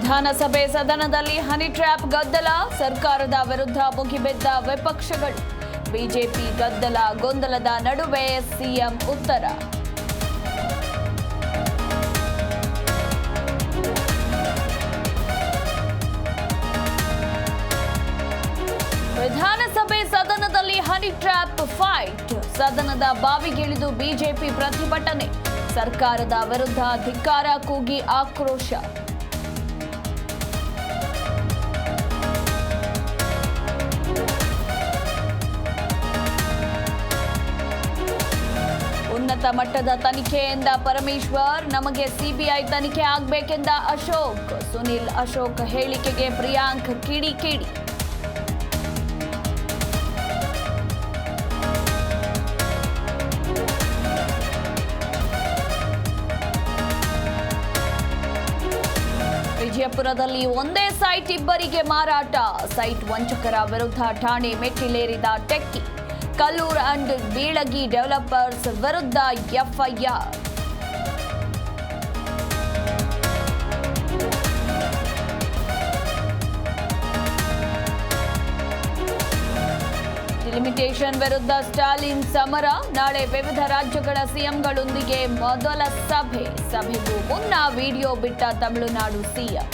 ವಿಧಾನಸಭೆ ಸದನದಲ್ಲಿ honey trap ಗದ್ದಲ, ಸರ್ಕಾರದ ವಿರುದ್ಧ ಮುಗಿಬಿದ್ದ ವಿಪಕ್ಷಗಳು. ಬಿಜೆಪಿ ಗದ್ದಲ ಗೊಂದಲದ ನಡುವೆ ಸಿಎಂ ಉತ್ತರ. ವಿಧಾನಸಭೆ ಸದನದಲ್ಲಿ ಹನಿ ಟ್ರ್ಯಾಪ್ ಫೈಟ್, ಸದನದ ಬಾವಿಗಿಳಿದು ಬಿಜೆಪಿ ಪ್ರತಿಭಟನೆ, ಸರ್ಕಾರದ ವಿರುದ್ಧ ಧಿಕ್ಕಾರ ಕೂಗಿ ಆಕ್ರೋಶ. ಉನ್ನತ ಮಟ್ಟದ ತನಿಖೆಯಿಂದ ಪರಮೇಶ್ವರ್, ನಮಗೆ ಸಿಬಿಐ ತನಿಖೆ ಆಗಬೇಕೆಂದ ಅಶೋಕ್. ಸುನಿಲ್ ಅಶೋಕ್ ಹೇಳಿಕೆಗೆ ಪ್ರಿಯಾಂಕ್ ಕಿಡಿಕಿಡಿ. ವಿಜಯಪುರದಲ್ಲಿ ಒಂದೇ ಸೈಟ್ ಇಬ್ಬರಿಗೆ ಮಾರಾಟ, ಸೈಟ್ ವಂಚಕರ ವಿರುದ್ಧ ಠಾಣೆ ಮೆಟ್ಟಿಲೇರಿದ techie. Kallur and Bilagi developers ವಿರುದ್ಧ ಎಫ್ಐಆರ್. ಲಿಮಿಟೇಷನ್ ವಿರುದ್ಧ ಸ್ಟಾಲಿನ್ ಸಮರ, ನಾಳೆ ವಿವಿಧ ರಾಜ್ಯಗಳ ಸಿಎಂಗಳೊಂದಿಗೆ ಮೊದಲ ಸಭೆಗೂ ಮುನ್ನ ವಿಡಿಯೋ ಬಿಟ್ಟ ತಮಿಳುನಾಡು ಸಿಎಂ.